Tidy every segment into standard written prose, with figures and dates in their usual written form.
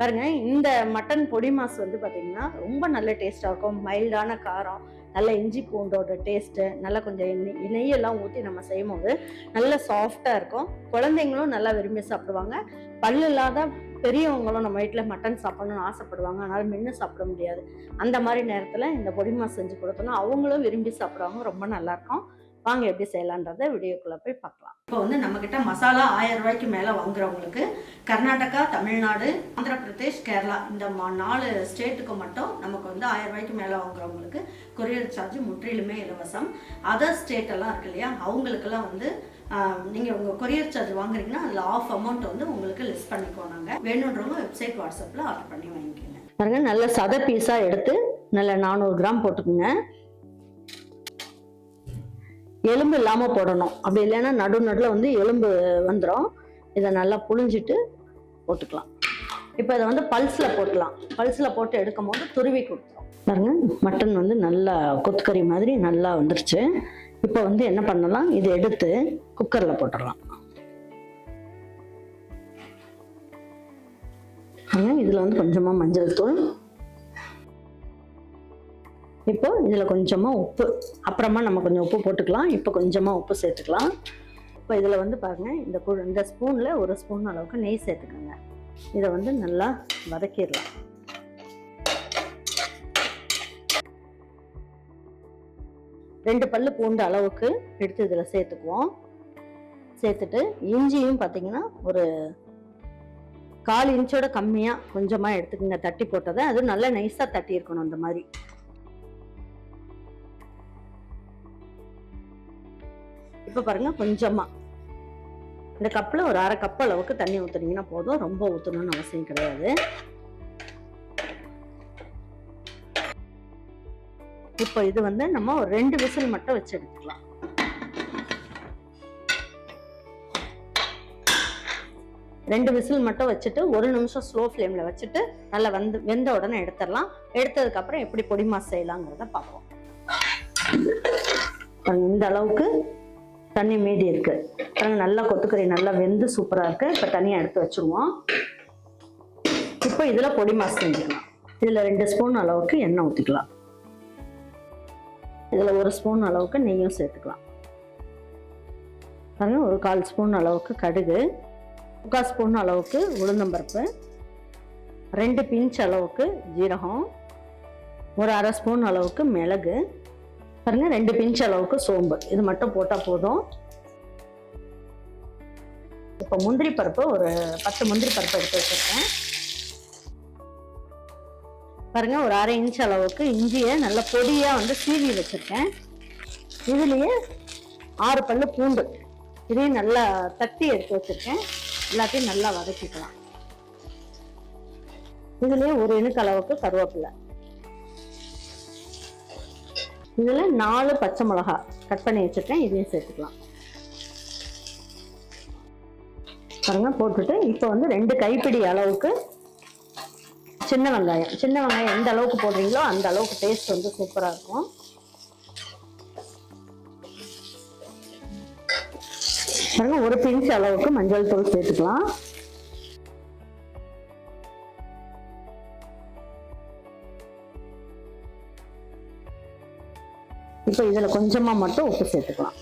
பாருங்க, இந்த மட்டன் பொடி மாஸ் வந்து பார்த்தீங்கன்னா ரொம்ப நல்ல டேஸ்ட்டாக இருக்கும். மைல்டான காரம், நல்ல இஞ்சி பூண்டோட டேஸ்ட்டு, நல்லா கொஞ்சம் நெய்யெல்லாம் ஊற்றி நம்ம செய்யும் போது நல்ல சாஃப்டாக இருக்கும். குழந்தைங்களும் நல்லா விரும்பி சாப்பிடுவாங்க. பல்லு இல்லாத பெரியவங்களும் நம்ம வீட்டில் மட்டன் சாப்பிடணும்னு ஆசைப்படுவாங்க. அதனால் மென்று சாப்பிட முடியாது. அந்த மாதிரி நேரத்தில் இந்த பொடி மாஸ் செஞ்சு கொடுத்தோன்னா அவங்களும் விரும்பி சாப்பிடுவாங்க. ரொம்ப நல்லாயிருக்கும். வாங்க எப்படி செய்யலான்றதை வீடியோக்குள்ளே போய் பார்க்கலாம். இப்போ வந்து நம்மக்கிட்ட மசாலா 1000 ரூபாய்க்கு மேலே வாங்குறவங்களுக்கு கர்நாடகா, தமிழ்நாடு, ஆந்திர பிரதேஷ், கேரளா இந்த 4 ஸ்டேட்டுக்கு மட்டும் நமக்கு வந்து 1000 ரூபாய்க்கு மேலே வாங்குறவங்களுக்கு கொரியர் சார்ஜ் முற்றிலுமே இலவசம். அதர் ஸ்டேட்டெல்லாம் இருக்கு இல்லையா, அவங்களுக்கெல்லாம் வந்து நீங்கள் உங்கள் கொரியர் சார்ஜ் வாங்குறீங்கன்னா அதில் ஆஃப் அமௌண்ட் வந்து உங்களுக்கு லிஸ்ட் பண்ணிக்குவோம். நாங்கள் வேணுன்றவங்க வெப்சைட் வாட்ஸ்அப்பில் ஆர்டர் பண்ணி வாங்கிக்கோங்க. பாருங்கள், நல்ல சதை பீஸாக எடுத்து நல்ல 400 கிராம் போட்டுக்குங்க. எலும்பு இல்லாமல் போடணும், அப்படி இல்லைன்னா நடுவில் வந்து எலும்பு வந்துடும். இதை நல்லா புழிஞ்சிட்டு போட்டுக்கலாம். இப்போ இதை வந்து பல்ஸில் போட்டுக்கலாம். பல்ஸில் போட்டு எடுக்கும் போது துருவி கொடுத்துரும். பாருங்க, மட்டன் வந்து நல்லா கொத்துக்கறி மாதிரி நல்லா வந்துருச்சு. இப்போ வந்து என்ன பண்ணலாம், இதை எடுத்து குக்கரில் போட்டுடலாம். இதில் வந்து கொஞ்சமாக மஞ்சள் தூள், இப்போ இதில் கொஞ்சமாக உப்பு, அப்புறமா நம்ம கொஞ்சம் உப்பு போட்டுக்கலாம். இப்போ கொஞ்சமாக உப்பு சேர்த்துக்கலாம். இப்போ இதில் வந்து பாருங்கள், இந்த ஸ்பூனில் 1 ஸ்பூன் அளவுக்கு நெய் சேர்த்துக்கோங்க. இதை வந்து நல்லா வதக்கிடலாம். ரெண்டு பல்லு பூண்டு அளவுக்கு எடுத்து இதில் சேர்த்துக்குவோம். சேர்த்துட்டு இஞ்சியும் பார்த்தீங்கன்னா ஒரு 1/4 இன்ச்சோட கம்மியாக கொஞ்சமாக எடுத்துக்கோங்க. தட்டி போட்டதை அது நல்லா நைஸாக தட்டி இருக்கணும். அந்த மாதிரி இப்போ பாருங்க, கொஞ்சமா இந்த கப்பில் ஒரு 1/2 கப் அளவுக்கு தண்ணி ஊற்றுனீங்கன்னா போதும். ரொம்ப ஊற்றணும்னு அவசியம் கிடையாது. இப்போ இது வந்து நம்ம ஒரு 2 விசில் மட்டும் வச்சு எடுத்துக்கலாம். 2 விசில் மட்டும் வச்சுட்டு 1 நிமிஷம் ஸ்லோ ஃப்ளேமில் வச்சுட்டு நல்லா வெந்த உடனே எடுத்துடலாம். எடுத்ததுக்கப்புறம் எப்படி பொடி மாஸ் செய்யலாங்கிறத பார்ப்போம். இந்த அளவுக்கு தண்ணி மீதி இருக்கு. நல்லா கொத்துக்கறி நல்லா வெந்து சூப்பராக இருக்கு. இப்போ தனியாக எடுத்து வச்சுருவோம். இப்போ இதில் பொடி மாஸ் செஞ்சுக்கலாம். இதில் 2 ஸ்பூன் அளவுக்கு எண்ணெய் ஊற்றிக்கலாம். இதில் 1 ஸ்பூன் அளவுக்கு நெய்யும் சேர்த்துக்கலாம். பாருங்க, ஒரு 1/4 ஸ்பூன் அளவுக்கு கடுகு, 3/4 ஸ்பூன் அளவுக்கு உளுந்தம்பருப்பு, 2 பிஞ்ச் அளவுக்கு ஜீரகம், ஒரு 1/2 ஸ்பூன் அளவுக்கு மிளகு, பாருங்க 2 பிஞ்ச் அளவுக்கு சோம்பு. இது மட்டும் போட்டால் போதும். இப்போ முந்திரி பருப்பு ஒரு 10 முந்திரி பருப்பு எடுத்து வச்சிருக்கேன். பாருங்க, ஒரு 1/2 இன்ச் அளவுக்கு இஞ்சியை நல்லா பொடியாக வந்து சீவி வச்சிருக்கேன். இதுலேயே 6 பல்லு பூண்டு, இதையும் நல்லா தட்டி எடுத்து வச்சிருக்கேன். எல்லாத்தையும் நல்லா வதக்கிக்கலாம். இதுலேயே 1 இனுக்கு அளவுக்கு கருவேப்பிலை, இதில் 4 பச்சை மிளகா கட் பண்ணி வச்சுருக்கேன். இதையும் சேர்த்துக்கலாம். பாருங்க, போட்டுட்டு இப்போ வந்து 2 கைப்பிடி அளவுக்கு சின்ன வெங்காயம். சின்ன வெங்காயம் எந்த அளவுக்கு போடுறீங்களோ அந்த அளவுக்கு டேஸ்ட் வந்து சூப்பராக இருக்கும். பாருங்க, 1 பிஞ்ச் அளவுக்கு மஞ்சள் தூள் சேர்த்துக்கலாம். இப்போ இதில் கொஞ்சமாக மட்டும் உப்பு சேர்த்துக்கலாம்.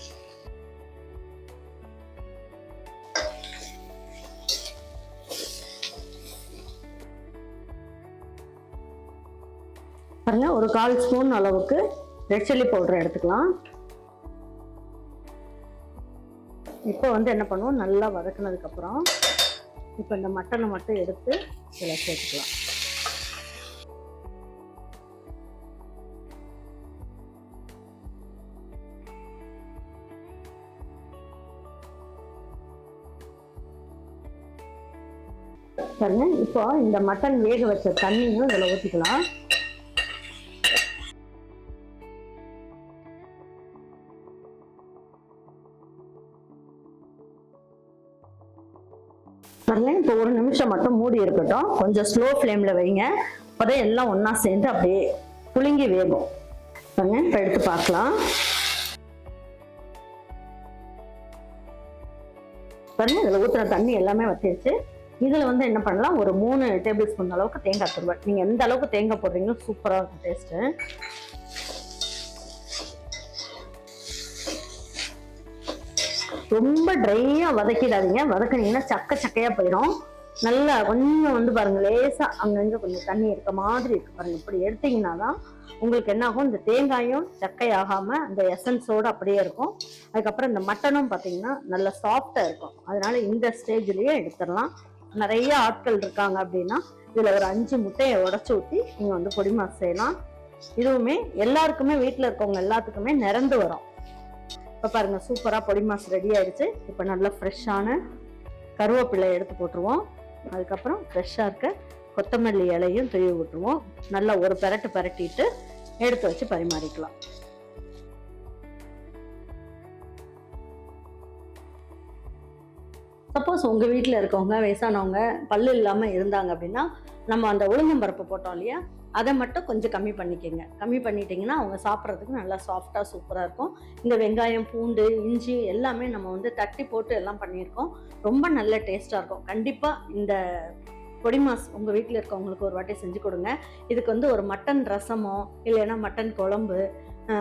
பாருங்க, ஒரு 1/4 ஸ்பூன் அளவுக்கு ரெட் சில்லி பவுடர் எடுத்துக்கலாம். இப்போ வந்து என்ன பண்ணுவோம், நல்லா வதக்குனதுக்கப்புறம் இப்போ இந்த மட்டனை மட்டும் எடுத்து இதில் சேர்த்துக்கலாம். பாருங்க, இப்போ இந்த மட்டன் வேக வச்ச தண்ணியும் இதில் ஊற்றிக்கலாம். பாருங்க, இப்போ 1 நிமிஷம் மட்டும் மூடி இருக்கட்டும். கொஞ்சம் ஸ்லோ ஃப்ளேமில் வைங்க. அப்போதான் எல்லாம் ஒன்றா சேர்ந்து அப்படியே புளிங்கி வேகும். பாருங்க, இப்போ எடுத்து பார்க்கலாம். பாருங்க, இதில் ஊற்றுற தண்ணி எல்லாமே வத்திடுச்சு. இதில் வந்து என்ன பண்ணலாம், ஒரு 3 டேபிள் ஸ்பூன் அளவுக்கு தேங்காய் துருவல். நீங்கள் எந்த அளவுக்கு தேங்காய் போடுறீங்களோ சூப்பராக இருக்கும் டேஸ்ட்டு. ரொம்ப ட்ரையாக வதக்கிடாதீங்க, வதக்குனீங்கன்னா சக்கையாக போயிடும். நல்லா கொஞ்சம் வந்து பாருங்கள், லேசாக அங்கங்கே கொஞ்சம் தண்ணி இருக்க மாதிரி இருக்கு பாருங்கள். இப்படி எடுத்தீங்கன்னா தான் உங்களுக்கு என்ன ஆகும், இந்த தேங்காயும் சக்கை ஆகாமல் அந்த எசன்ஸோடு அப்படியே இருக்கும். அதுக்கப்புறம் இந்த மட்டனும் பார்த்தீங்கன்னா நல்லா சாஃப்டாக இருக்கும். அதனால இந்த ஸ்டேஜ்லேயே எடுத்துடலாம். நிறைய ஆட்கள் இருக்காங்க அப்படின்னா இதில் ஒரு 5 முட்டையை உடச்சி ஊற்றி நீங்கள் வந்து பொடி மாஸ் செய்யலாம். இதுவுமே எல்லாருக்குமே, வீட்டில் இருக்கவங்க எல்லாத்துக்குமே நிறந்து வரும். இப்போ பாருங்கள், சூப்பராக பொடி மாஸ் ரெடி ஆயிடுச்சு. இப்போ நல்லா ஃப்ரெஷ்ஷான கருவேப்பிலை எடுத்து போட்டுருவோம். அதுக்கப்புறம் ஃப்ரெஷ்ஷாக இருக்க கொத்தமல்லி இலையும் தூவி விட்டுருவோம். நல்லா ஒரு பரட்டிட்டு எடுத்து வச்சு பரிமாறிக்கலாம். சப்போஸ் உங்கள் வீட்டில் இருக்கவங்க வயசானவங்க பல்லு இல்லாமல் இருந்தாங்க அப்படின்னா, நம்ம அந்த உளுந்தம்பருப்பு போட்டோம் இல்லையா, அதை மட்டும் கொஞ்சம் கம்மி பண்ணிக்கோங்க. கம்மி பண்ணிட்டீங்கன்னா அவங்க சாப்பிட்றதுக்கு நல்லா சாஃப்டாக சூப்பராக இருக்கும். இந்த வெங்காயம், பூண்டு, இஞ்சி எல்லாமே நம்ம வந்து தட்டி போட்டு எல்லாம் பண்ணியிருக்கோம். ரொம்ப நல்ல டேஸ்ட்டாக இருக்கும். கண்டிப்பாக இந்த பொடி மாஸ் உங்கள் வீட்டில் இருக்கவங்களுக்கு ஒரு வாட்டி செஞ்சு கொடுங்க. இதுக்கு வந்து ஒரு மட்டன் ரசமோ இல்லைன்னா மட்டன் குழம்பு,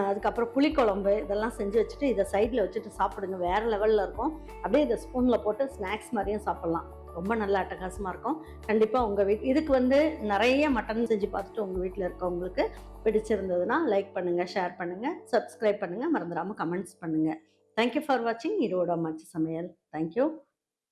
அதுக்கப்புறம் புளிக்குழம்பு இதெல்லாம் செஞ்சு வச்சுட்டு இதை சைடில் வச்சுட்டு சாப்பிடுங்க. வேறு லெவலில் இருக்கும். அப்படியே இதை ஸ்பூனில் போட்டு ஸ்நாக்ஸ் மாதிரியும் சாப்பிட்லாம். ரொம்ப நல்ல அட்டகாசமாக இருக்கும். கண்டிப்பாக உங்கள் இதுக்கு வந்து நிறைய மட்டன் செஞ்சு பார்த்துட்டு உங்கள் வீட்டில் இருக்கவங்களுக்கு பிடிச்சிருந்ததுன்னா லைக் பண்ணுங்கள், ஷேர் பண்ணுங்கள், சப்ஸ்கிரைப் பண்ணுங்கள், மறந்துடாமல் கமெண்ட்ஸ் பண்ணுங்கள். தேங்க்யூ ஃபார் வாட்சிங் ஈரோடு அம்மாச்சி சமையல். தேங்க்யூ.